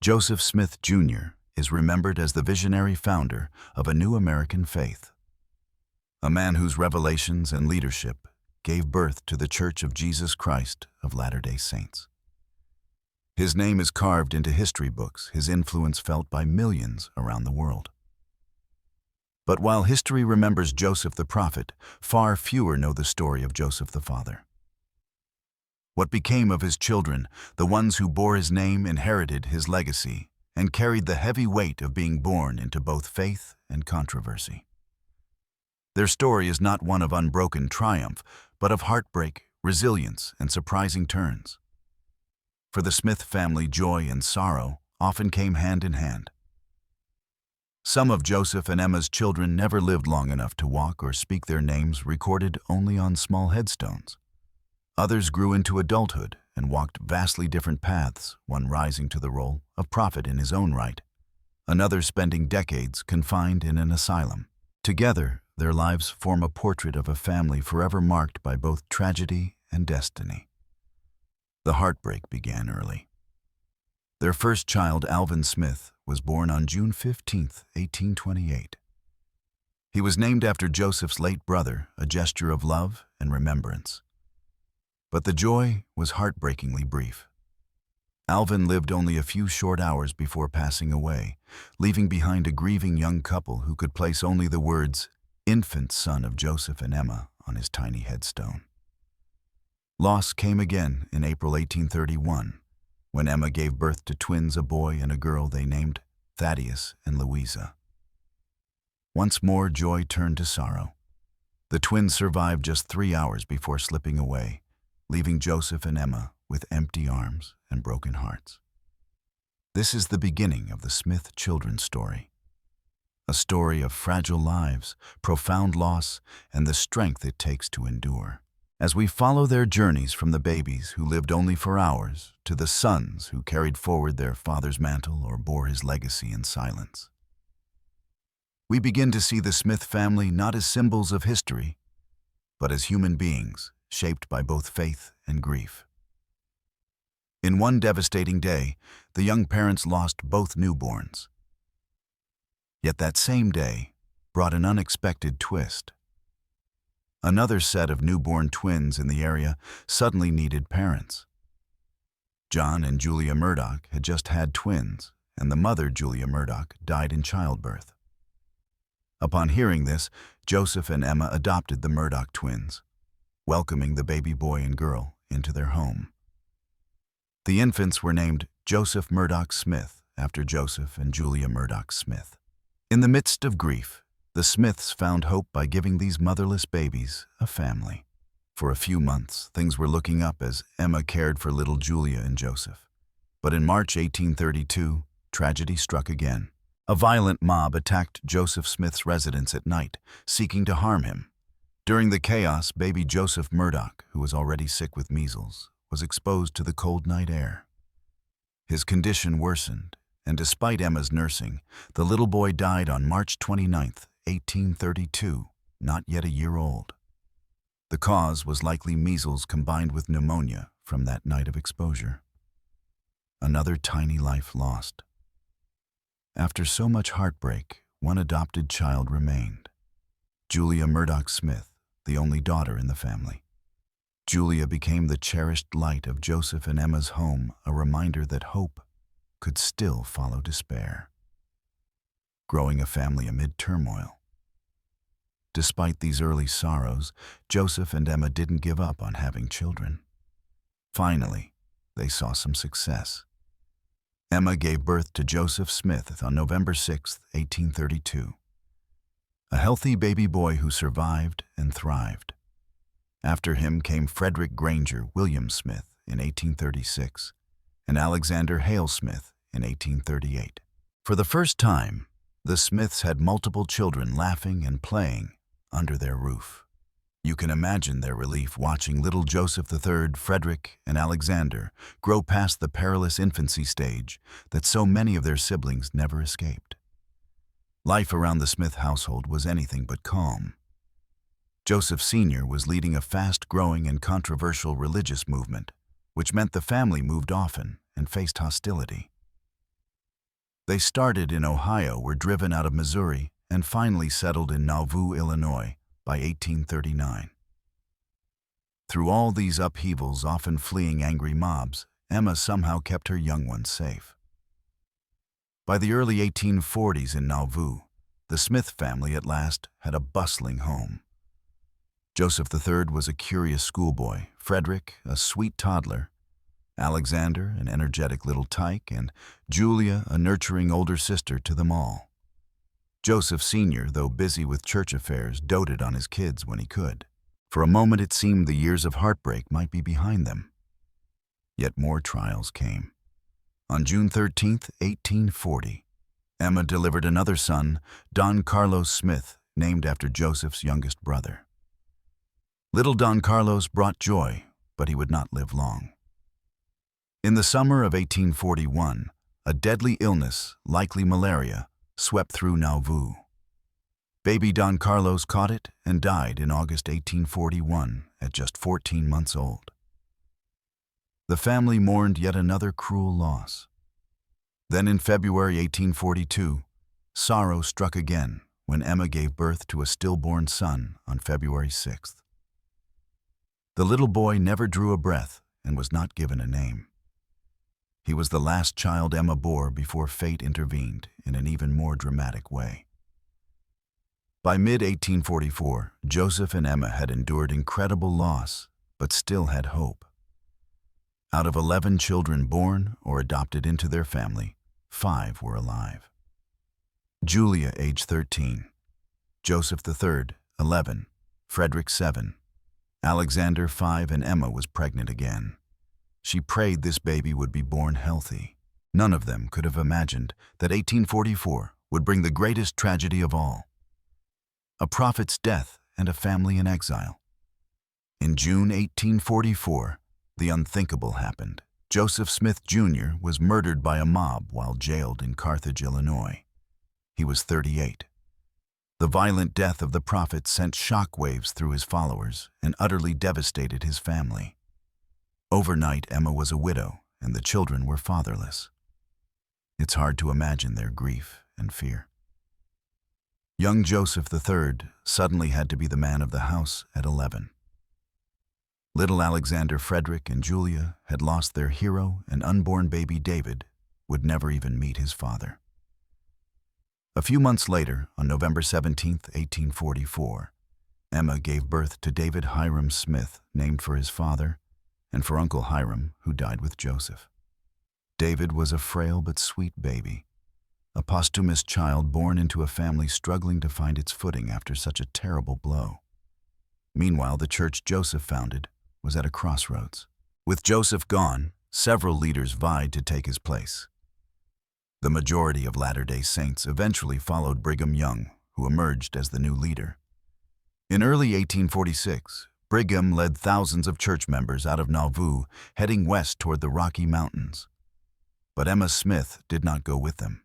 Joseph Smith, Jr. is remembered as the visionary founder of a new American faith, a man whose revelations and leadership gave birth to the Church of Jesus Christ of Latter-day Saints. His name is carved into history books, his influence felt by millions around the world. But while history remembers Joseph the prophet, far fewer know the story of Joseph the father. What became of his children, the ones who bore his name, inherited his legacy, and carried the heavy weight of being born into both faith and controversy. Their story is not one of unbroken triumph, but of heartbreak, resilience, and surprising turns. For the Smith family, joy and sorrow often came hand in hand. Some of Joseph and Emma's children never lived long enough to walk or speak, their names recorded only on small headstones. Others grew into adulthood and walked vastly different paths, one rising to the role of prophet in his own right, another spending decades confined in an asylum. Together, their lives form a portrait of a family forever marked by both tragedy and destiny. The heartbreak began early. Their first child, Alvin Smith, was born on June 15, 1828. He was named after Joseph's late brother, a gesture of love and remembrance. But the joy was heartbreakingly brief. Alvin lived only a few short hours before passing away, leaving behind a grieving young couple who could place only the words, "infant son of Joseph and Emma," on his tiny headstone. Loss came again in April 1831, when Emma gave birth to twins, a boy and a girl they named Thaddeus and Louisa. Once more, joy turned to sorrow. The twins survived just 3 hours before slipping away, leaving Joseph and Emma with empty arms and broken hearts. This is the beginning of the Smith children's story, a story of fragile lives, profound loss, and the strength it takes to endure. As we follow their journeys from the babies who lived only for hours to the sons who carried forward their father's mantle or bore his legacy in silence, we begin to see the Smith family not as symbols of history, but as human beings shaped by both faith and grief. In one devastating day, the young parents lost both newborns. Yet that same day brought an unexpected twist. Another set of newborn twins in the area suddenly needed parents. John and Julia Murdoch had just had twins, and the mother, Julia Murdoch, died in childbirth. Upon hearing this, Joseph and Emma adopted the Murdoch twins, welcoming the baby boy and girl into their home. The infants were named Joseph Murdock Smith after Joseph and Julia Murdoch Smith. In the midst of grief, the Smiths found hope by giving these motherless babies a family. For a few months, things were looking up as Emma cared for little Julia and Joseph. But in March 1832, tragedy struck again. A violent mob attacked Joseph Smith's residence at night, seeking to harm him. During the chaos, baby Joseph Murdoch, who was already sick with measles, was exposed to the cold night air. His condition worsened, and despite Emma's nursing, the little boy died on March 29, 1832, not yet a year old. The cause was likely measles combined with pneumonia from that night of exposure. Another tiny life lost. After so much heartbreak, one adopted child remained, Julia Murdoch Smith, the only daughter in the family. Julia became the cherished light of Joseph and Emma's home, a reminder that hope could still follow despair. Growing a family amid turmoil. Despite these early sorrows, Joseph and Emma didn't give up on having children. Finally, they saw some success. Emma gave birth to Joseph Smith on November 6, 1832. A healthy baby boy who survived and thrived. After him came Frederick Granger Williams Smith in 1836 and Alexander Hale Smith in 1838. For the first time, the Smiths had multiple children laughing and playing under their roof. You can imagine their relief watching little Joseph III, Frederick, and Alexander grow past the perilous infancy stage that so many of their siblings never escaped. Life around the Smith household was anything but calm. Joseph Sr. was leading a fast-growing and controversial religious movement, which meant the family moved often and faced hostility. They started in Ohio, were driven out of Missouri, and finally settled in Nauvoo, Illinois by 1839. Through all these upheavals, often fleeing angry mobs, Emma somehow kept her young ones safe. By the early 1840s in Nauvoo, the Smith family at last had a bustling home. Joseph III was a curious schoolboy, Frederick a sweet toddler, Alexander an energetic little tyke, and Julia a nurturing older sister to them all. Joseph Sr., though busy with church affairs, doted on his kids when he could. For a moment it seemed the years of heartbreak might be behind them. Yet more trials came. On June 13, 1840, Emma delivered another son, Don Carlos Smith, named after Joseph's youngest brother. Little Don Carlos brought joy, but he would not live long. In the summer of 1841, a deadly illness, likely malaria, swept through Nauvoo. Baby Don Carlos caught it and died in August 1841 at just 14 months old. The family mourned yet another cruel loss. Then in February 1842, sorrow struck again when Emma gave birth to a stillborn son on February 6th. The little boy never drew a breath and was not given a name. He was the last child Emma bore before fate intervened in an even more dramatic way. By mid-1844, Joseph and Emma had endured incredible loss, but still had hope. Out of 11 children born or adopted into their family, 5 were alive. Julia, age 13, Joseph III, 11, Frederick, 7, Alexander, 5, and Emma was pregnant again. She prayed this baby would be born healthy. None of them could have imagined that 1844 would bring the greatest tragedy of all: a prophet's death and a family in exile. In June 1844, the unthinkable happened. Joseph Smith, Jr. was murdered by a mob while jailed in Carthage, Illinois. He was 38. The violent death of the prophet sent shockwaves through his followers and utterly devastated his family. Overnight, Emma was a widow, and the children were fatherless. It's hard to imagine their grief and fear. Young Joseph III suddenly had to be the man of the house at 11. Little Alexander, Frederick, and Julia had lost their hero, and unborn baby David would never even meet his father. A few months later, on November 17, 1844, Emma gave birth to David Hyrum Smith, named for his father, and for Uncle Hyrum, who died with Joseph. David was a frail but sweet baby, a posthumous child born into a family struggling to find its footing after such a terrible blow. Meanwhile, the church Joseph founded was at a crossroads. With Joseph gone, several leaders vied to take his place. The majority of Latter-day Saints eventually followed Brigham Young, who emerged as the new leader. In early 1846, Brigham led thousands of church members out of Nauvoo, heading west toward the Rocky Mountains. But Emma Smith did not go with them.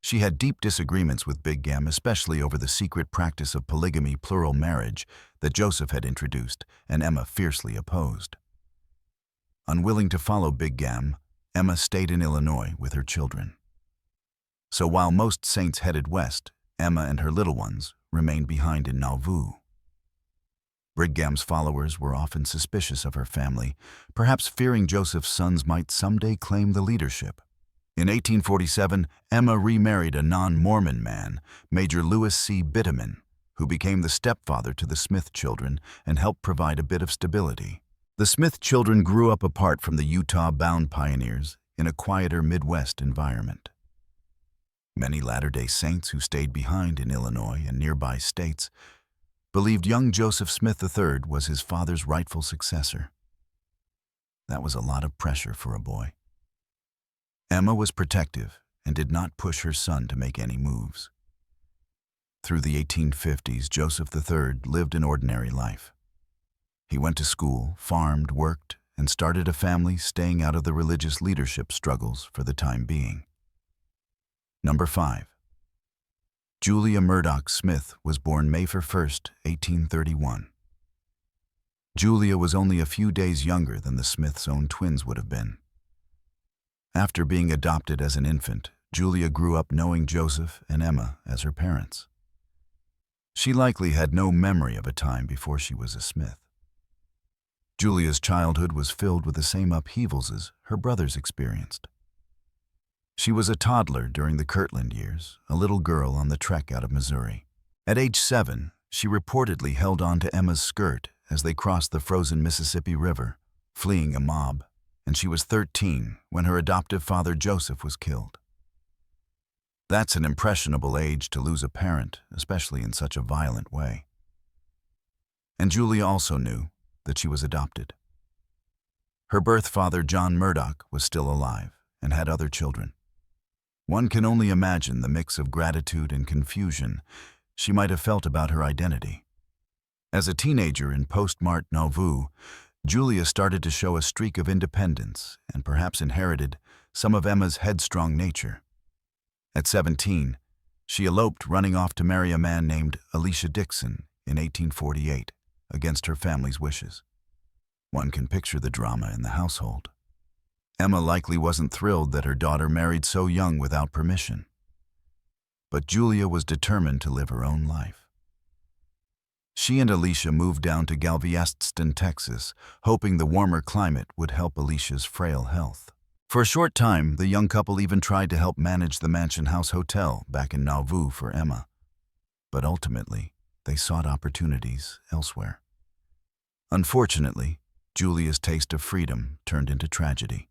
She had deep disagreements with Brigham, especially over the secret practice of polygamy, plural marriage, that Joseph had introduced, and Emma fiercely opposed. Unwilling to follow Brigham, Emma stayed in Illinois with her children. So while most saints headed west, Emma and her little ones remained behind in Nauvoo. Brigham's followers were often suspicious of her family, perhaps fearing Joseph's sons might someday claim the leadership. In 1847, Emma remarried a non-Mormon man, Major Louis C. Bitteman, who became the stepfather to the Smith children and helped provide a bit of stability. The Smith children grew up apart from the Utah-bound pioneers in a quieter Midwest environment. Many Latter-day Saints who stayed behind in Illinois and nearby states believed young Joseph Smith III was his father's rightful successor. That was a lot of pressure for a boy. Emma was protective and did not push her son to make any moves. Through the 1850s, Joseph III lived an ordinary life. He went to school, farmed, worked, and started a family, staying out of the religious leadership struggles for the time being. Number 5. Julia Murdock Smith was born May 1, 1831. Julia was only a few days younger than the Smiths' own twins would have been. After being adopted as an infant, Julia grew up knowing Joseph and Emma as her parents. She likely had no memory of a time before she was a Smith. Julia's childhood was filled with the same upheavals as her brothers experienced. She was a toddler during the Kirtland years, a little girl on the trek out of Missouri. At age 7, she reportedly held on to Emma's skirt as they crossed the frozen Mississippi River, fleeing a mob, and she was 13 when her adoptive father Joseph was killed. That's an impressionable age to lose a parent, especially in such a violent way. And Julia also knew that she was adopted. Her birth father, John Murdoch, was still alive and had other children. One can only imagine the mix of gratitude and confusion she might have felt about her identity. As a teenager in post-Mart Nauvoo, Julia started to show a streak of independence and perhaps inherited some of Emma's headstrong nature. At 17, she eloped, running off to marry a man named Elisha Dixon in 1848, against her family's wishes. One can picture the drama in the household. Emma likely wasn't thrilled that her daughter married so young without permission. But Julia was determined to live her own life. She and Elisha moved down to Galveston, Texas, hoping the warmer climate would help Alicia's frail health. For a short time, the young couple even tried to help manage the Mansion House Hotel back in Nauvoo for Emma. But ultimately, they sought opportunities elsewhere. Unfortunately, Julia's taste of freedom turned into tragedy.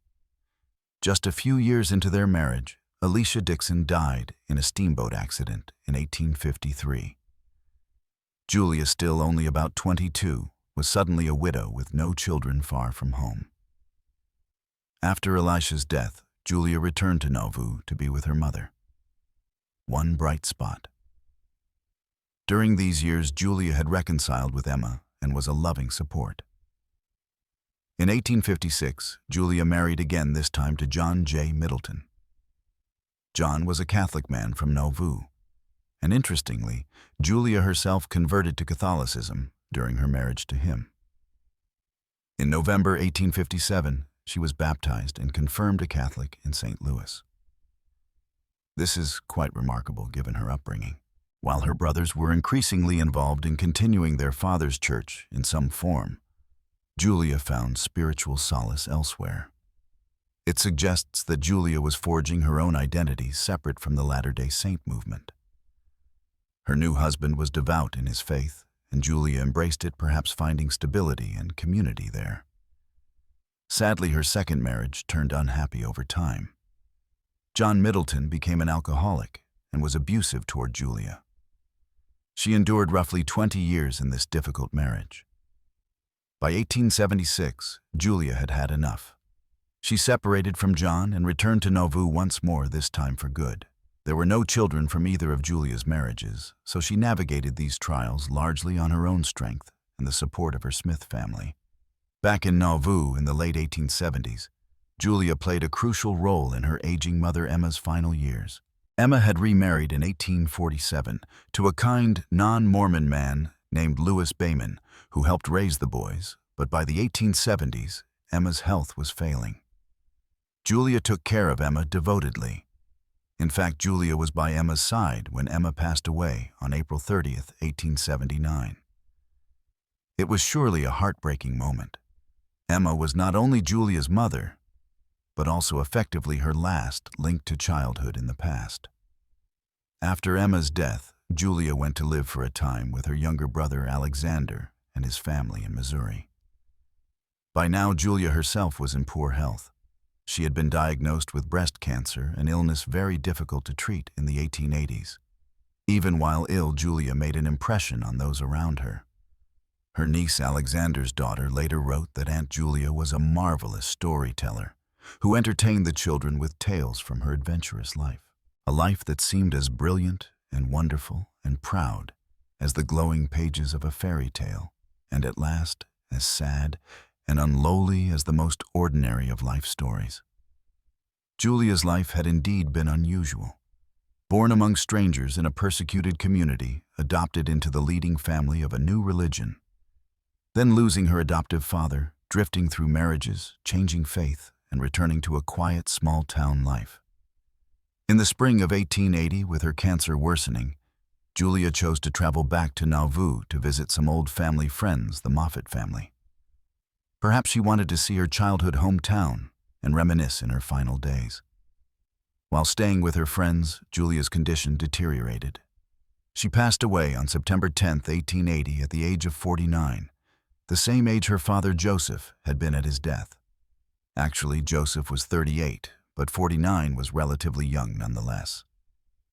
Just a few years into their marriage, Elisha Dixon died in a steamboat accident in 1853. Julia, still only about 22, was suddenly a widow with no children far from home. After Elisha's death, Julia returned to Nauvoo to be with her mother. One bright spot. During these years, Julia had reconciled with Emma and was a loving support. In 1856, Julia married again, this time to John J. Middleton. John was a Catholic man from Nauvoo, and interestingly, Julia herself converted to Catholicism during her marriage to him. In November 1857, she was baptized and confirmed a Catholic in St. Louis. This is quite remarkable given her upbringing. While her brothers were increasingly involved in continuing their father's church in some form, Julia found spiritual solace elsewhere. It suggests that Julia was forging her own identity separate from the Latter-day Saint movement. Her new husband was devout in his faith, and Julia embraced it, perhaps finding stability and community there. Sadly, her second marriage turned unhappy over time. John Middleton became an alcoholic and was abusive toward Julia. She endured roughly 20 years in this difficult marriage. By 1876, Julia had had enough. She separated from John and returned to Nauvoo once more, this time for good. There were no children from either of Julia's marriages, so she navigated these trials largely on her own strength and the support of her Smith family. Back in Nauvoo in the late 1870s, Julia played a crucial role in her aging mother Emma's final years. Emma had remarried in 1847 to a kind, non-Mormon man named Louis Bayman, who helped raise the boys, but by the 1870s, Emma's health was failing. Julia took care of Emma devotedly. In fact, Julia was by Emma's side when Emma passed away on April 30th, 1879. It was surely a heartbreaking moment. Emma was not only Julia's mother, but also effectively her last link to childhood in the past. After Emma's death, Julia went to live for a time with her younger brother Alexander and his family in Missouri. By now, Julia herself was in poor health. She had been diagnosed with breast cancer, an illness very difficult to treat in the 1880s. Even while ill, Julia made an impression on those around her. Her niece Alexander's daughter later wrote that Aunt Julia was a marvelous storyteller who entertained the children with tales from her adventurous life, a life that seemed as brilliant and wonderful and proud as the glowing pages of a fairy tale, and at last as sad and unlowly as the most ordinary of life stories. Julia's life had indeed been unusual. Born among strangers in a persecuted community, adopted into the leading family of a new religion, then losing her adoptive father, drifting through marriages, changing faith, and returning to a quiet, small-town life. In the spring of 1880, with her cancer worsening, Julia chose to travel back to Nauvoo to visit some old family friends, the Moffat family. Perhaps she wanted to see her childhood hometown and reminisce in her final days. While staying with her friends, Julia's condition deteriorated. She passed away on September 10, 1880, at the age of 49, the same age her father Joseph had been at his death. Actually, Joseph was 38, but 49 was relatively young nonetheless.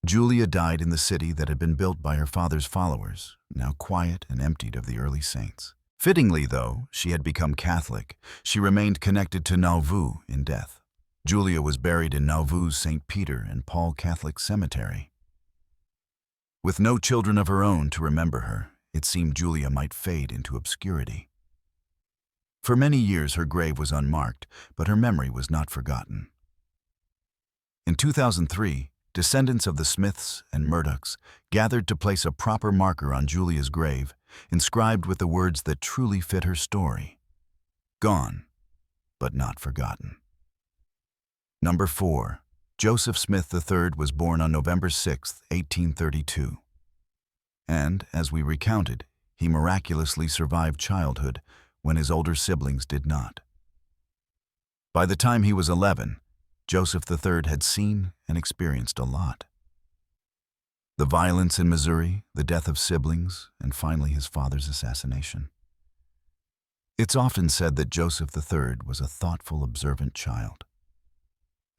Julia died in the city that had been built by her father's followers, now quiet and emptied of the early saints. Fittingly, though she had become Catholic, she remained connected to Nauvoo in death. Julia was buried in Nauvoo's St. Peter and Paul Catholic Cemetery. With no children of her own to remember her, it seemed Julia might fade into obscurity. For many years her grave was unmarked, but her memory was not forgotten. In 2003, descendants of the Smiths and Murdochs gathered to place a proper marker on Julia's grave, inscribed with the words that truly fit her story: gone, but not forgotten. Number 4. Joseph Smith III was born on November 6, 1832. And, as we recounted, he miraculously survived childhood when his older siblings did not. By the time he was 11, Joseph III had seen and experienced a lot. The violence in Missouri, the death of siblings, and finally his father's assassination. It's often said that Joseph III was a thoughtful, observant child.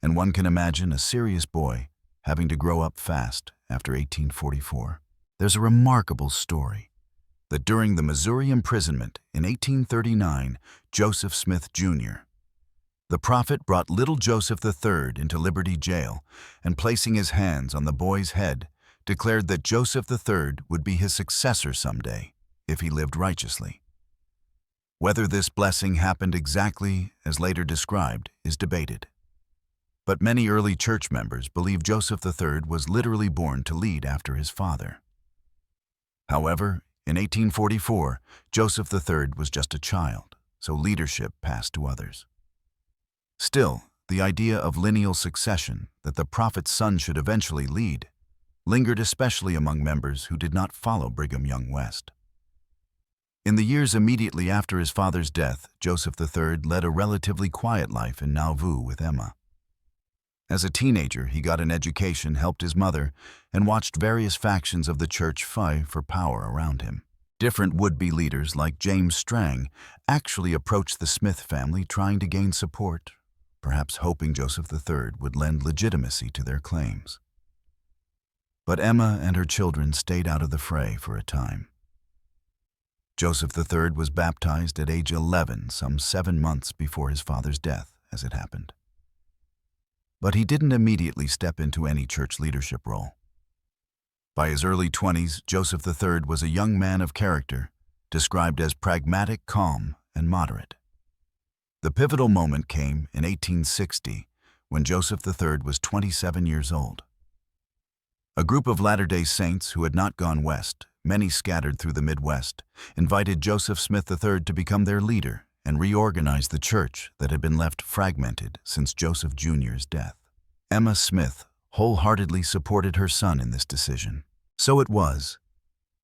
And one can imagine a serious boy having to grow up fast after 1844. There's a remarkable story that during the Missouri imprisonment in 1839, Joseph Smith, Jr., the prophet brought little Joseph III into Liberty Jail and, placing his hands on the boy's head, declared that Joseph III would be his successor someday if he lived righteously. Whether this blessing happened exactly as later described is debated. But many early church members believe Joseph III was literally born to lead after his father. However, in 1844, Joseph III was just a child, so leadership passed to others. Still, the idea of lineal succession, that the prophet's son should eventually lead, lingered especially among members who did not follow Brigham Young West. In the years immediately after his father's death, Joseph III led a relatively quiet life in Nauvoo with Emma. As a teenager, he got an education, helped his mother, and watched various factions of the church vie for power around him. Different would-be leaders like James Strang actually approached the Smith family trying to gain support, perhaps hoping Joseph III would lend legitimacy to their claims. But Emma and her children stayed out of the fray for a time. Joseph III was baptized at age 11, some 7 months before his father's death, as it happened. But he didn't immediately step into any church leadership role. By his early 20s, Joseph III was a young man of character, described as pragmatic, calm, and moderate. The pivotal moment came in 1860, when Joseph III was 27 years old. A group of Latter-day Saints who had not gone west, many scattered through the Midwest, invited Joseph Smith III to become their leader and reorganize the church that had been left fragmented since Joseph Jr.'s death. Emma Smith wholeheartedly supported her son in this decision. So it was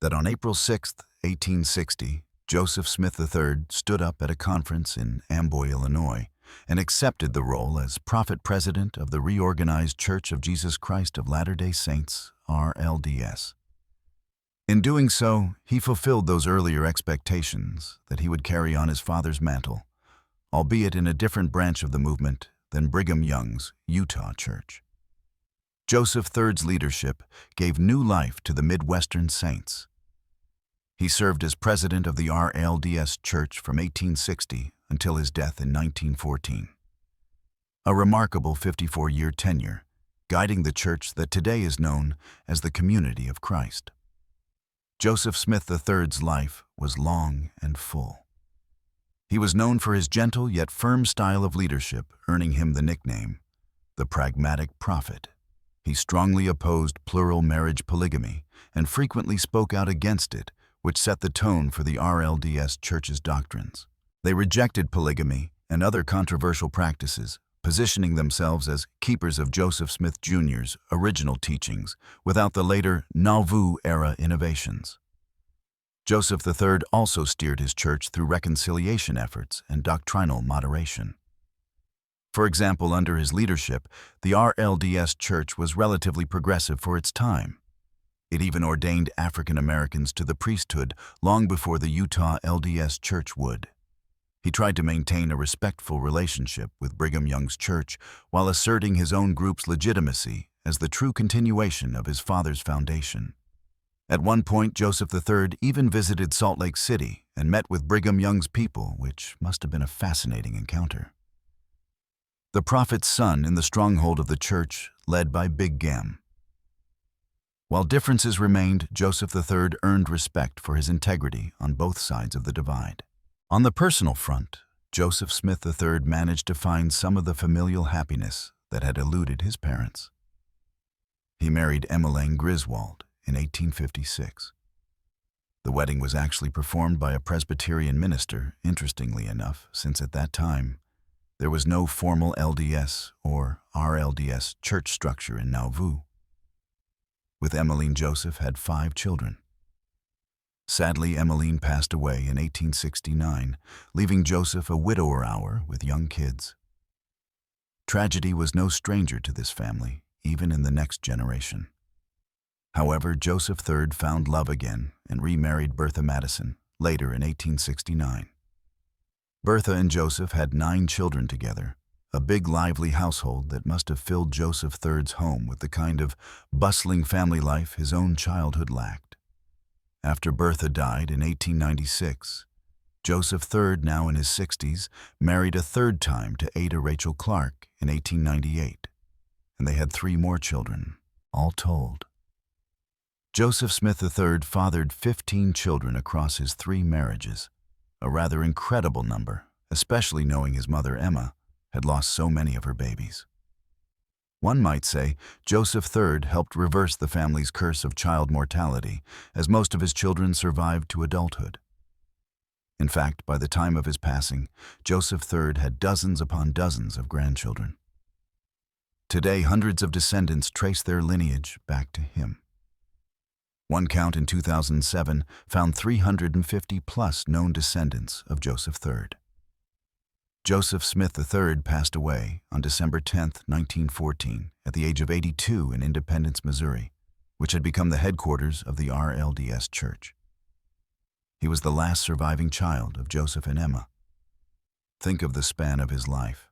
that on April 6, 1860, Joseph Smith III stood up at a conference in Amboy, Illinois, and accepted the role as prophet president of the Reorganized Church of Jesus Christ of Latter-day Saints, RLDS. In doing so, he fulfilled those earlier expectations that he would carry on his father's mantle, albeit in a different branch of the movement than Brigham Young's Utah Church. Joseph III's leadership gave new life to the Midwestern Saints. He served as president of the RLDS Church from 1860 until his death in 1914. A remarkable 54-year tenure, guiding the church that today is known as the Community of Christ. Joseph Smith III's life was long and full. He was known for his gentle yet firm style of leadership, earning him the nickname, the Pragmatic Prophet. He strongly opposed plural marriage polygamy and frequently spoke out against it, which set the tone for the RLDS Church's doctrines. They rejected polygamy and other controversial practices, positioning themselves as keepers of Joseph Smith Jr.'s original teachings without the later Nauvoo-era innovations. Joseph III also steered his church through reconciliation efforts and doctrinal moderation. For example, under his leadership, the RLDS church was relatively progressive for its time. It even ordained African Americans to the priesthood long before the Utah LDS Church would. He tried to maintain a respectful relationship with Brigham Young's church while asserting his own group's legitimacy as the true continuation of his father's foundation. At one point, Joseph III even visited Salt Lake City and met with Brigham Young's people, which must have been a fascinating encounter. The prophet's son in the stronghold of the church, led by Big Gam. While differences remained, Joseph III earned respect for his integrity on both sides of the divide. On the personal front, Joseph Smith III managed to find some of the familial happiness that had eluded his parents. He married Emmeline Griswold in 1856. The wedding was actually performed by a Presbyterian minister, interestingly enough, since at that time there was no formal LDS or RLDS church structure in Nauvoo. With Emmeline, Joseph had 5 children. Sadly, Emmeline passed away in 1869, leaving Joseph a widower with young kids. Tragedy was no stranger to this family, even in the next generation. However, Joseph III found love again and remarried Bertha Madison, later in 1869. Bertha and Joseph had 9 children together, a big lively household that must have filled Joseph III's home with the kind of bustling family life his own childhood lacked. After Bertha died in 1896, Joseph III, now in his 60s, married a 3rd time to Ada Rachel Clark in 1898, and they had 3 more children, all told. Joseph Smith III fathered 15 children across his 3 marriages, a rather incredible number, especially knowing his mother Emma had lost so many of her babies. One might say Joseph III helped reverse the family's curse of child mortality, as most of his children survived to adulthood. In fact, by the time of his passing, Joseph III had dozens upon dozens of grandchildren. Today, hundreds of descendants trace their lineage back to him. One count in 2007 found 350-plus known descendants of Joseph III. Joseph Smith III passed away on December 10, 1914, at the age of 82 in Independence, Missouri, which had become the headquarters of the RLDS Church. He was the last surviving child of Joseph and Emma. Think of the span of his life.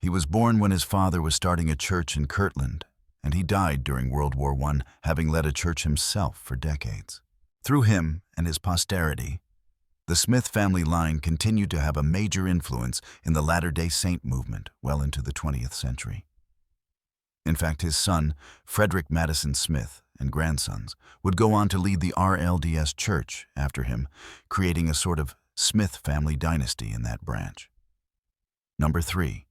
He was born when his father was starting a church in Kirtland, and he died during World War I, having led a church himself for decades. Through him and his posterity, the Smith family line continued to have a major influence in the Latter-day Saint movement well into the 20th century. In fact, his son, Frederick Madison Smith, and grandsons would go on to lead the RLDS Church after him, creating a sort of Smith family dynasty in that branch. Number 3.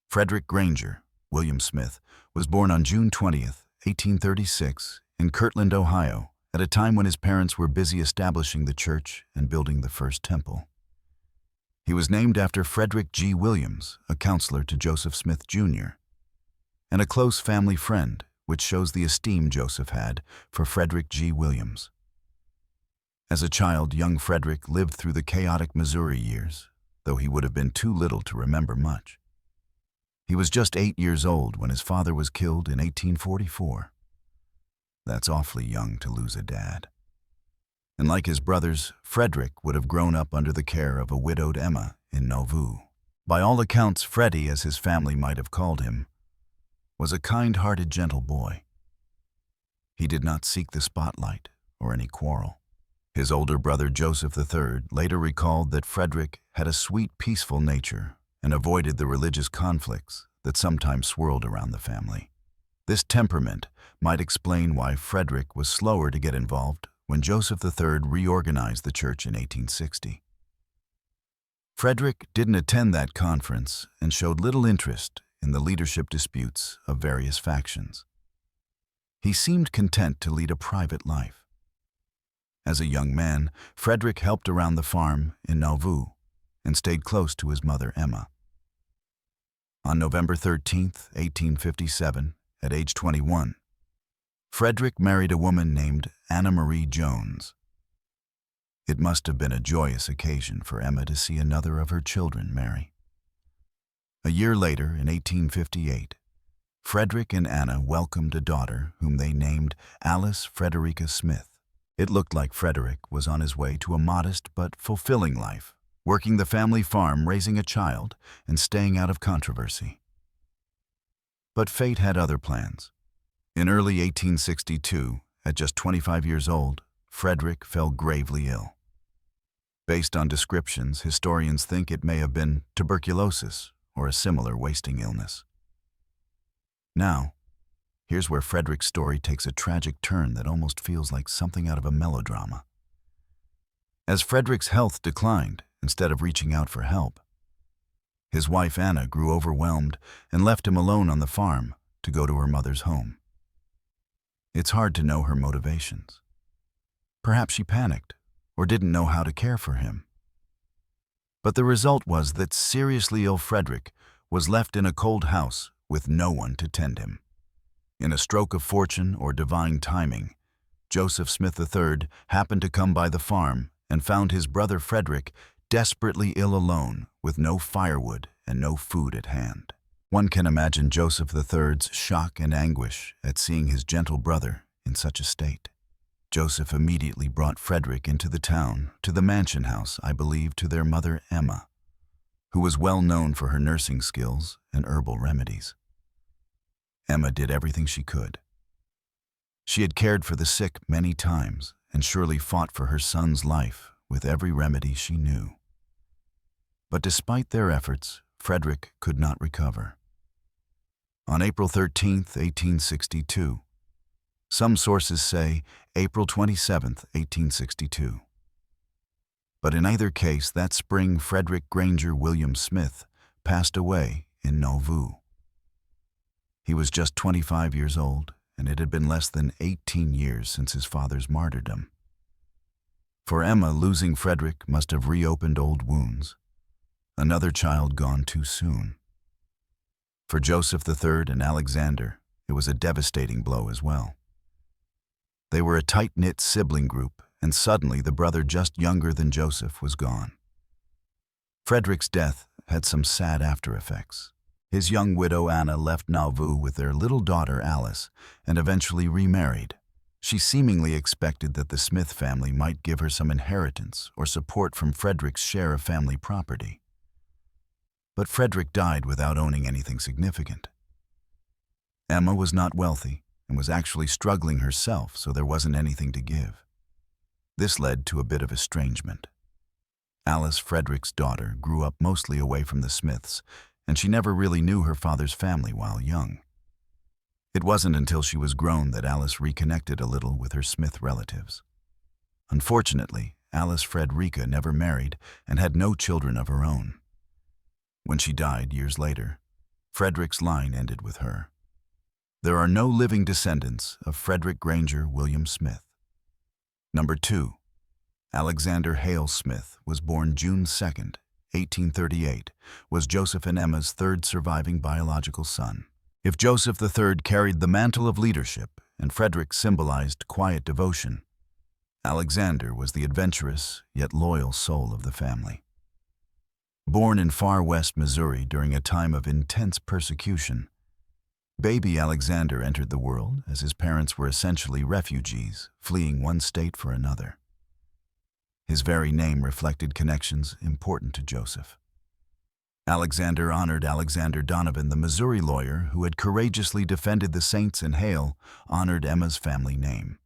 Frederick Granger Williams Smith was born on June 20, 1836, in Kirtland, Ohio, at a time when his parents were busy establishing the church and building the first temple. He was named after Frederick G. Williams, a counselor to Joseph Smith Jr., and a close family friend, which shows the esteem Joseph had for Frederick G. Williams. As a child, young Frederick lived through the chaotic Missouri years, though he would have been too little to remember much. He was just 8 years old when his father was killed in 1844. That's awfully young to lose a dad. And like his brothers, Frederick would have grown up under the care of a widowed Emma in Nauvoo. By all accounts, Freddie, as his family might have called him, was a kind-hearted, gentle boy. He did not seek the spotlight or any quarrel. His older brother, Joseph III, later recalled that Frederick had a sweet, peaceful nature and avoided the religious conflicts that sometimes swirled around the family. This temperament might explain why Frederick was slower to get involved when Joseph III reorganized the church in 1860. Frederick didn't attend that conference and showed little interest in the leadership disputes of various factions. He seemed content to lead a private life. As a young man, Frederick helped around the farm in Nauvoo and stayed close to his mother Emma. On November 13, 1857, at age 21, Frederick married a woman named Anna Marie Jones. It must have been a joyous occasion for Emma to see another of her children marry. A year later, in 1858, Frederick and Anna welcomed a daughter whom they named Alice Frederica Smith. It looked like Frederick was on his way to a modest but fulfilling life, working the family farm, raising a child, and staying out of controversy. But fate had other plans. In early 1862, at just 25 years old, Frederick fell gravely ill. Based on descriptions, historians think it may have been tuberculosis or a similar wasting illness. Now, here's where Frederick's story takes a tragic turn that almost feels like something out of a melodrama. As Frederick's health declined, instead of reaching out for help, his wife Anna grew overwhelmed and left him alone on the farm to go to her mother's home. It's hard to know her motivations. Perhaps she panicked or didn't know how to care for him. But the result was that seriously ill Frederick was left in a cold house with no one to tend him. In a stroke of fortune or divine timing, Joseph Smith III happened to come by the farm and found his brother Frederick desperately ill alone with no firewood and no food at hand. One can imagine Joseph III's shock and anguish at seeing his gentle brother in such a state. Joseph immediately brought Frederick into the town, to the mansion house, I believe, to their mother Emma, who was well known for her nursing skills and herbal remedies. Emma did everything she could. She had cared for the sick many times and surely fought for her son's life with every remedy she knew. But despite their efforts, Frederick could not recover. On April 13, 1862, some sources say April 27, 1862. But in either case, that spring Frederick Granger Williams Smith passed away in Nauvoo. He was just 25 years old, and it had been less than 18 years since his father's martyrdom. For Emma, losing Frederick must have reopened old wounds. Another child gone too soon. For Joseph III and Alexander, it was a devastating blow as well. They were a tight-knit sibling group, and suddenly the brother just younger than Joseph was gone. Frederick's death had some sad after-effects. His young widow Anna left Nauvoo with their little daughter Alice and eventually remarried. She seemingly expected that the Smith family might give her some inheritance or support from Frederick's share of family property. But Frederick died without owning anything significant. Emma was not wealthy and was actually struggling herself, so there wasn't anything to give. This led to a bit of estrangement. Alice, Frederick's daughter, grew up mostly away from the Smiths, and she never really knew her father's family while young. It wasn't until she was grown that Alice reconnected a little with her Smith relatives. Unfortunately, Alice Frederica never married and had no children of her own. When she died years later, Frederick's line ended with her. There are no living descendants of Frederick Granger Williams Smith. Number 2. Alexander Hale Smith was born June 2nd, 1838, was Joseph and Emma's third surviving biological son. If Joseph III carried the mantle of leadership and Frederick symbolized quiet devotion, Alexander was the adventurous yet loyal soul of the family. Born in far west Missouri during a time of intense persecution, baby Alexander entered the world as his parents were essentially refugees, fleeing one state for another. His very name reflected connections important to Joseph. Alexander honored Alexander Donovan, the Missouri lawyer who had courageously defended the saints, and Hale honored Emma's family name.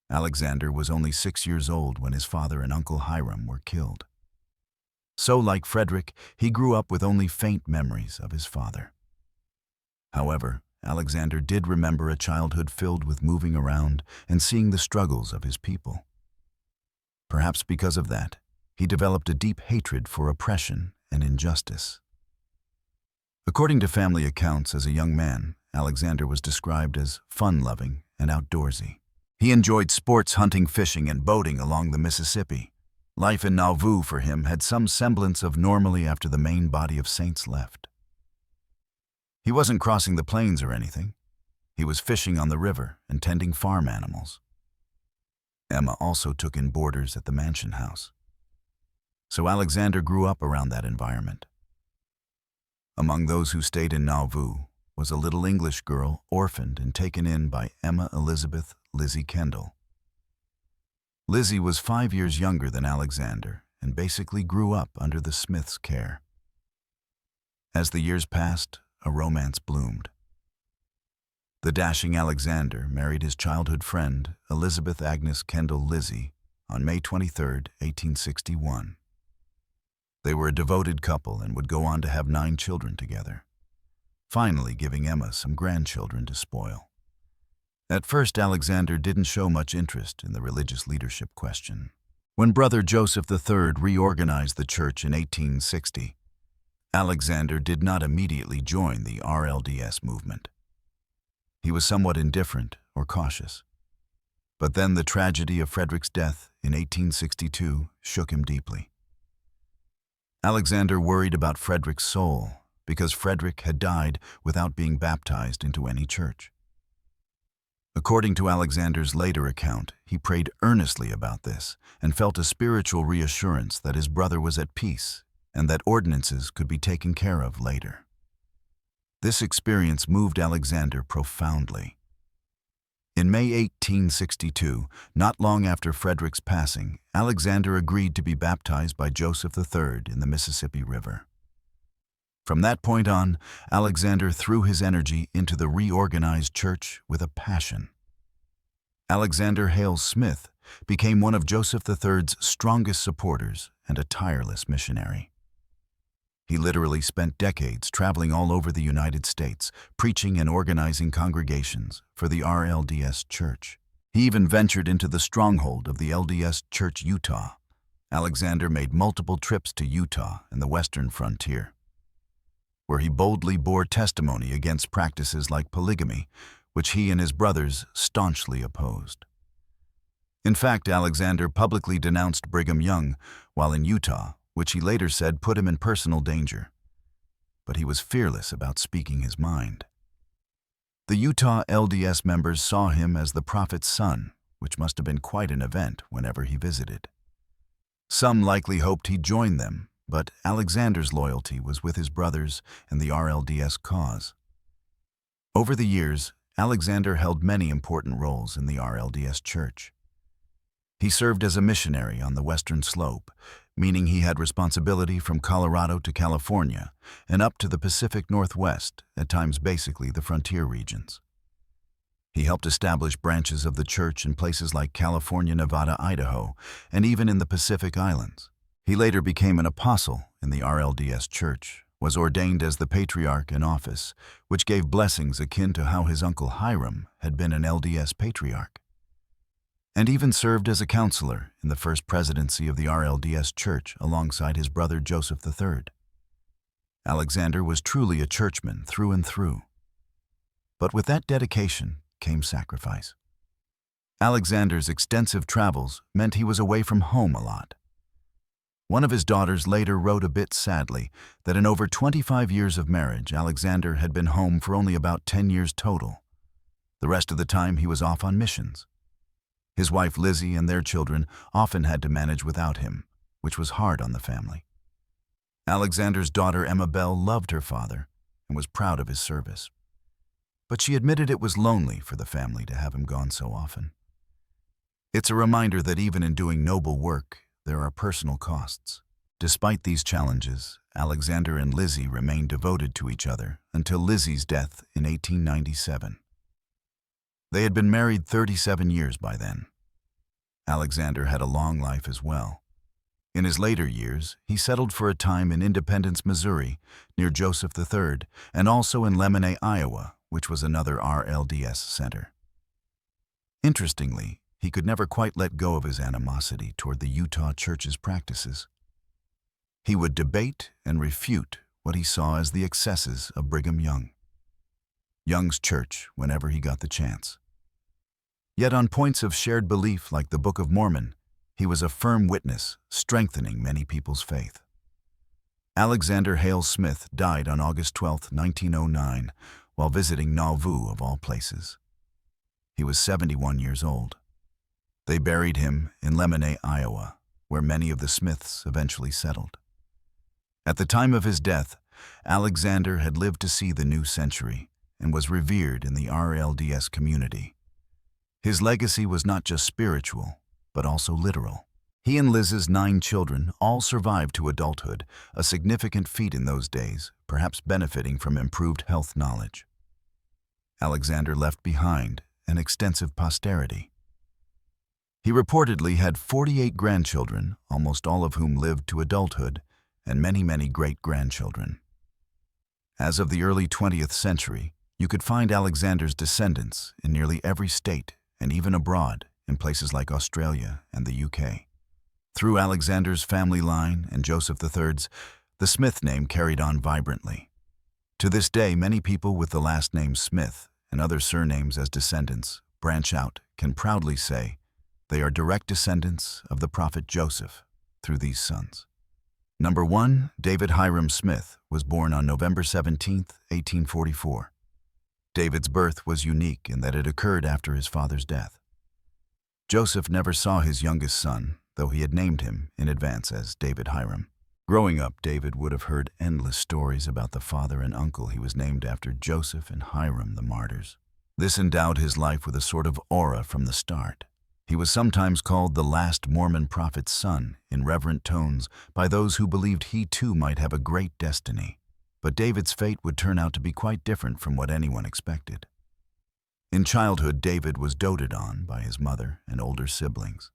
Alexander was only 6 years old when his father and Uncle Hyrum were killed. So, like Frederick, he grew up with only faint memories of his father. However, Alexander did remember a childhood filled with moving around and seeing the struggles of his people. Perhaps because of that, he developed a deep hatred for oppression and injustice. According to family accounts, as a young man, Alexander was described as fun-loving and outdoorsy. He enjoyed sports, hunting, fishing, and boating along the Mississippi. Life in Nauvoo for him had some semblance of normalcy after the main body of saints left. He wasn't crossing the plains or anything. He was fishing on the river and tending farm animals. Emma also took in boarders at the mansion house. So Alexander grew up around that environment. Among those who stayed in Nauvoo was a little English girl orphaned and taken in by Emma Elizabeth Lizzie Kendall. Lizzie was 5 years younger than Alexander and basically grew up under the Smiths' care. As the years passed, a romance bloomed. The dashing Alexander married his childhood friend, Elizabeth Agnes Kendall Lizzie, on May 23, 1861. They were a devoted couple and would go on to have 9 children together, finally giving Emma some grandchildren to spoil. At first, Alexander didn't show much interest in the religious leadership question. When brother Joseph III reorganized the church in 1860, Alexander did not immediately join the RLDS movement. He was somewhat indifferent or cautious. But then the tragedy of Frederick's death in 1862 shook him deeply. Alexander worried about Frederick's soul because Frederick had died without being baptized into any church. According to Alexander's later account, he prayed earnestly about this and felt a spiritual reassurance that his brother was at peace and that ordinances could be taken care of later. This experience moved Alexander profoundly. In May 1862, not long after Frederick's passing, Alexander agreed to be baptized by Joseph III in the Mississippi River. From that point on, Alexander threw his energy into the reorganized church with a passion. Alexander Hale Smith became one of Joseph III's strongest supporters and a tireless missionary. He literally spent decades traveling all over the United States, preaching and organizing congregations for the RLDS Church. He even ventured into the stronghold of the LDS Church, Utah. Alexander made multiple trips to Utah and the western frontier, where he boldly bore testimony against practices like polygamy, which he and his brothers staunchly opposed. In fact, Alexander publicly denounced Brigham Young while in Utah, which he later said put him in personal danger. But he was fearless about speaking his mind. The Utah LDS members saw him as the prophet's son, which must have been quite an event whenever he visited. Some likely hoped he'd join them, but Alexander's loyalty was with his brothers and the RLDS cause. Over the years, Alexander held many important roles in the RLDS Church. He served as a missionary on the Western Slope, meaning he had responsibility from Colorado to California and up to the Pacific Northwest, at times basically the frontier regions. He helped establish branches of the church in places like California, Nevada, Idaho, and even in the Pacific Islands. He later became an apostle in the RLDS Church, was ordained as the patriarch in office, which gave blessings akin to how his uncle Hyrum had been an LDS patriarch, and even served as a counselor in the first presidency of the RLDS Church alongside his brother Joseph III. Alexander was truly a churchman through and through. But with that dedication came sacrifice. Alexander's extensive travels meant he was away from home a lot. One of his daughters later wrote a bit sadly that in over 25 years of marriage, Alexander had been home for only about 10 years total. The rest of the time he was off on missions. His wife Lizzie and their children often had to manage without him, which was hard on the family. Alexander's daughter Emma Bell loved her father and was proud of his service. But she admitted it was lonely for the family to have him gone so often. It's a reminder that even in doing noble work, there are personal costs. Despite these challenges, Alexander and Lizzie remained devoted to each other until Lizzie's death in 1897. They had been married 37 years by then. Alexander had a long life as well. In his later years, he settled for a time in Independence, Missouri, near Joseph III, and also in Lemonnier, Iowa, which was another RLDS center. Interestingly, he could never quite let go of his animosity toward the Utah Church's practices. He would debate and refute what he saw as the excesses of Brigham Young. Young's church whenever he got the chance. Yet on points of shared belief like the Book of Mormon, he was a firm witness, strengthening many people's faith. Alexander Hale Smith died on August 12, 1909, while visiting Nauvoo, of all places. He was 71 years old. They buried him in Lemonnier, Iowa, where many of the Smiths eventually settled. At the time of his death, Alexander had lived to see the new century and was revered in the RLDS community. His legacy was not just spiritual, but also literal. He and Liz's 9 children all survived to adulthood, a significant feat in those days, perhaps benefiting from improved health knowledge. Alexander left behind an extensive posterity. He reportedly had 48 grandchildren, almost all of whom lived to adulthood, and many great-grandchildren. As of the early 20th century, you could find Alexander's descendants in nearly every state and even abroad in places like Australia and the UK. Through Alexander's family line and Joseph III's, the Smith name carried on vibrantly. To this day, many people with the last name Smith and other surnames as descendants branch out can proudly say they are direct descendants of the prophet Joseph through these sons. Number 1, David Hyrum Smith was born on November 17, 1844. David's birth was unique in that it occurred after his father's death. Joseph never saw his youngest son, though he had named him in advance as David Hyrum. Growing up, David would have heard endless stories about the father and uncle he was named after, Joseph and Hyrum the martyrs. This endowed his life with a sort of aura from the start. He was sometimes called the last Mormon prophet's son in reverent tones by those who believed he too might have a great destiny. But David's fate would turn out to be quite different from what anyone expected. In childhood, David was doted on by his mother and older siblings.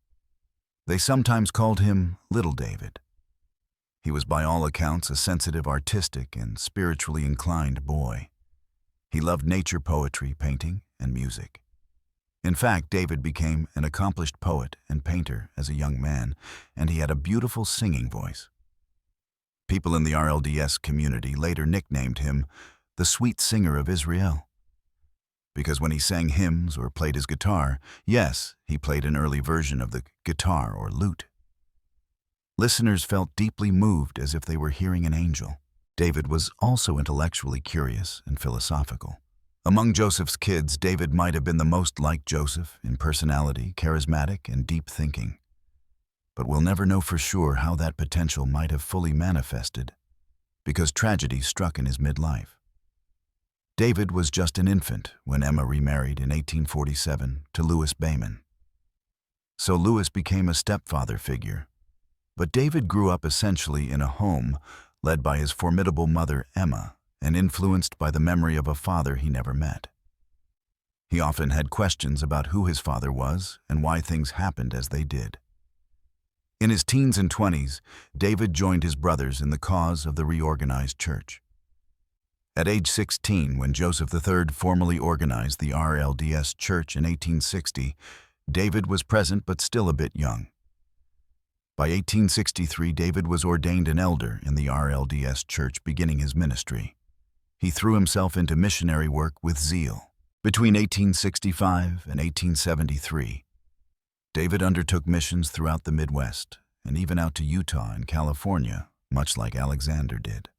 They sometimes called him Little David. He was by all accounts a sensitive, artistic, and spiritually inclined boy. He loved nature, poetry, painting, and music. In fact, David became an accomplished poet and painter as a young man, and he had a beautiful singing voice. People in the RLDS community later nicknamed him the sweet singer of Israel. Because when he sang hymns or played his guitar, yes, he played an early version of the guitar or lute. Listeners felt deeply moved as if they were hearing an angel. David was also intellectually curious and philosophical. Among Joseph's kids, David might have been the most like Joseph in personality, charismatic, and deep thinking. But we'll never know for sure how that potential might have fully manifested, because tragedy struck in his midlife. David was just an infant when Emma remarried in 1847 to Louis Bayman. So Louis became a stepfather figure. But David grew up essentially in a home led by his formidable mother Emma and influenced by the memory of a father he never met. He often had questions about who his father was and why things happened as they did. In his teens and 20s, David joined his brothers in the cause of the Reorganized church. At age 16, when Joseph III formally organized the RLDS church in 1860, David was present but still a bit young. By 1863, David was ordained an elder in the RLDS church, beginning his ministry. He threw himself into missionary work with zeal. Between 1865 and 1873, David undertook missions throughout the Midwest and even out to Utah and California, much like Alexander did.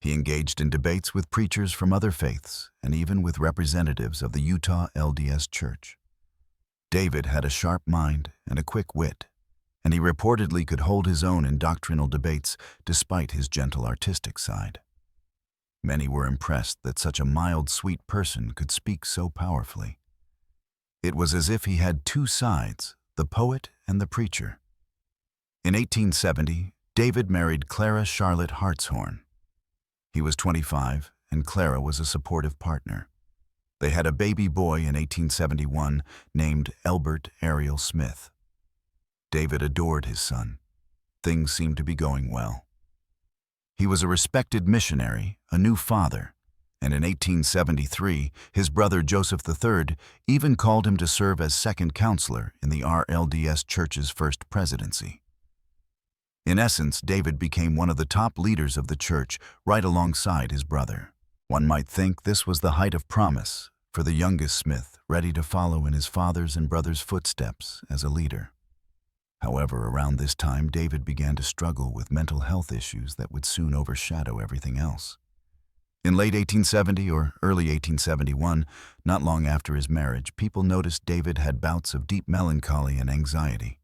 He engaged in debates with preachers from other faiths and even with representatives of the Utah LDS Church. David had a sharp mind and a quick wit, and he reportedly could hold his own in doctrinal debates despite his gentle artistic side. Many were impressed that such a mild, sweet person could speak so powerfully. It was as if he had two sides, the poet and the preacher. In 1870, David married Clara Charlotte Hartshorn. He was 25, and Clara was a supportive partner. They had a baby boy in 1871 named Elbert Ariel Smith. David adored his son. Things seemed to be going well. He was a respected missionary, a new father, and in 1873, his brother Joseph III even called him to serve as second counselor in the RLDS Church's first presidency. In essence, David became one of the top leaders of the church, right alongside his brother. One might think this was the height of promise for the youngest Smith, ready to follow in his father's and brother's footsteps as a leader. However, around this time, David began to struggle with mental health issues that would soon overshadow everything else. In late 1870 or early 1871, not long after his marriage, people noticed David had bouts of deep melancholy and anxiety.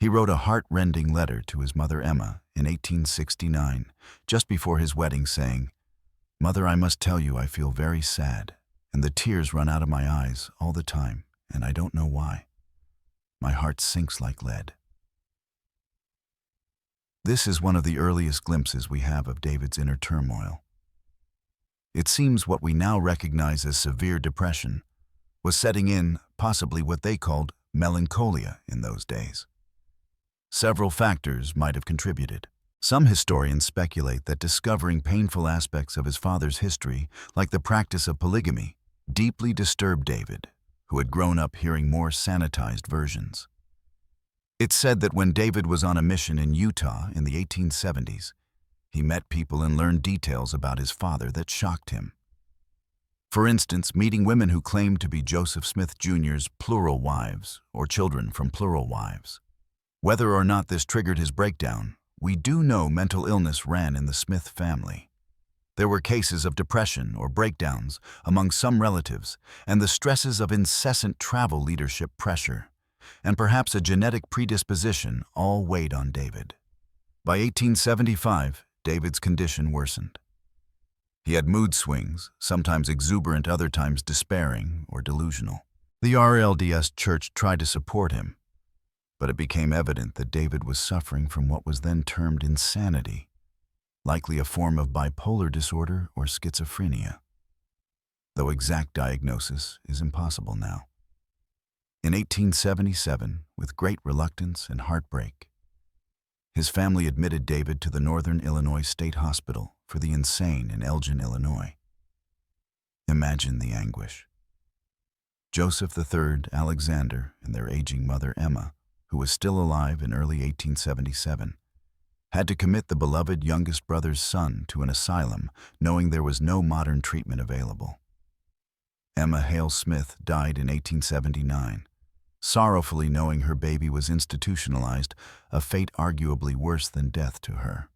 He wrote a heart-rending letter to his mother Emma in 1869, just before his wedding, saying, "Mother, I must tell you I feel very sad, and the tears run out of my eyes all the time, and I don't know why. My heart sinks like lead." This is one of the earliest glimpses we have of David's inner turmoil. It seems what we now recognize as severe depression was setting in possibly what they called melancholia in those days. Several factors might have contributed. Some historians speculate that discovering painful aspects of his father's history, like the practice of polygamy, deeply disturbed David, who had grown up hearing more sanitized versions. It's said that when David was on a mission in Utah in the 1870s, he met people and learned details about his father that shocked him. For instance, meeting women who claimed to be Joseph Smith Jr.'s plural wives or children from plural wives. Whether or not this triggered his breakdown, we do know mental illness ran in the Smith family. There were cases of depression or breakdowns among some relatives, and the stresses of incessant travel leadership pressure, and perhaps a genetic predisposition all weighed on David. By 1875, David's condition worsened. He had mood swings, sometimes exuberant, other times despairing or delusional. The RLDS church tried to support him, but it became evident that David was suffering from what was then termed insanity, likely a form of bipolar disorder or schizophrenia, though exact diagnosis is impossible now. In 1877, with great reluctance and heartbreak, his family admitted David to the Northern Illinois State Hospital for the Insane in Elgin, Illinois. Imagine the anguish. Joseph III, Alexander, and their aging mother Emma, who was still alive in early 1877, had to commit the beloved youngest brother's son to an asylum, knowing there was no modern treatment available. Emma Hale Smith died in 1879, sorrowfully knowing her baby was institutionalized, a fate arguably worse than death to her.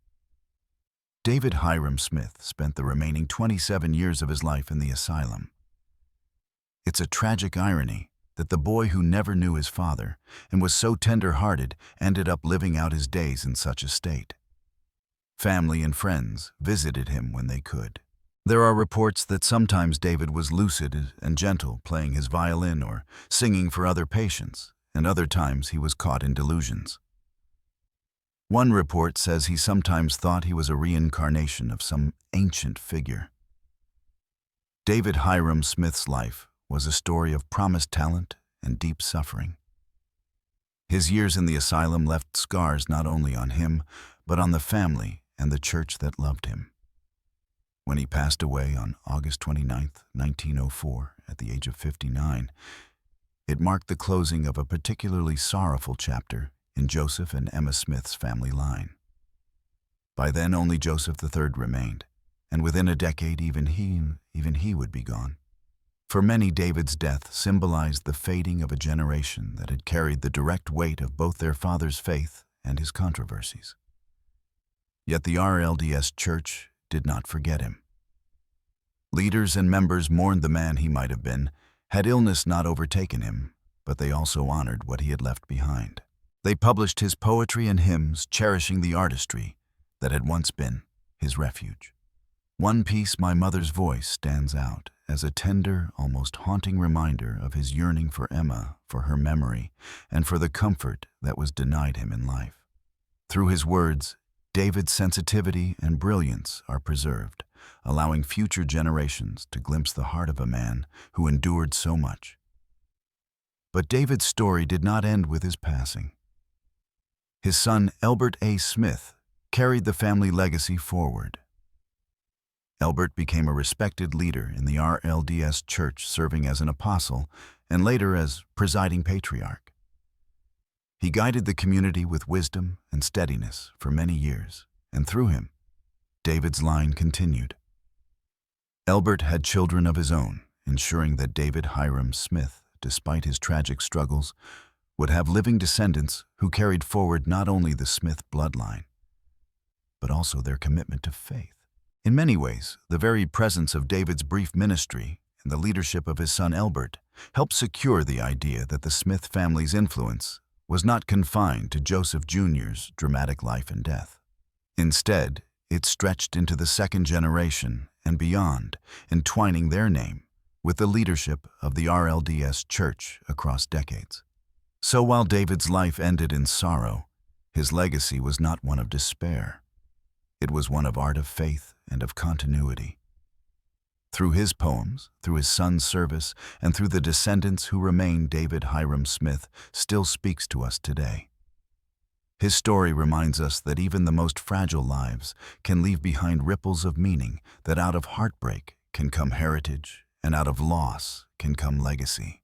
David Hyrum Smith spent the remaining 27 years of his life in the asylum. It's a tragic irony that the boy who never knew his father and was so tender-hearted ended up living out his days in such a state. Family and friends visited him when they could. There are reports that sometimes David was lucid and gentle, playing his violin or singing for other patients, and other times he was caught in delusions. One report says he sometimes thought he was a reincarnation of some ancient figure. David Hyrum Smith's life was a story of promised talent and deep suffering. His years in the asylum left scars not only on him, but on the family and the church that loved him. When he passed away on August 29, 1904, at the age of 59, it marked the closing of a particularly sorrowful chapter in Joseph and Emma Smith's family line. By then, only Joseph III remained, and within a decade, even he would be gone. For many, David's death symbolized the fading of a generation that had carried the direct weight of both their father's faith and his controversies. Yet the RLDS Church did not forget him. Leaders and members mourned the man he might have been, had illness not overtaken him, but they also honored what he had left behind. They published his poetry and hymns, cherishing the artistry that had once been his refuge. One piece, My Mother's Voice, stands out as a tender, almost haunting reminder of his yearning for Emma, for her memory, and for the comfort that was denied him in life. Through his words, David's sensitivity and brilliance are preserved, allowing future generations to glimpse the heart of a man who endured so much. But David's story did not end with his passing. His son, Albert A. Smith, carried the family legacy forward. Albert became a respected leader in the RLDS Church, serving as an apostle and later as presiding patriarch. He guided the community with wisdom and steadiness for many years, and through him, David's line continued. Albert had children of his own, ensuring that David Hyrum Smith, despite his tragic struggles, would have living descendants who carried forward not only the Smith bloodline, but also their commitment to faith. In many ways, the very presence of David's brief ministry and the leadership of his son Elbert helped secure the idea that the Smith family's influence was not confined to Joseph Jr.'s dramatic life and death. Instead, it stretched into the second generation and beyond, entwining their name with the leadership of the RLDS Church across decades. So while David's life ended in sorrow, his legacy was not one of despair. It was one of art of faith and of continuity. Through his poems, through his son's service, and through the descendants who remain, David Hyrum Smith still speaks to us today. His story reminds us that even the most fragile lives can leave behind ripples of meaning, that out of heartbreak can come heritage, and out of loss can come legacy.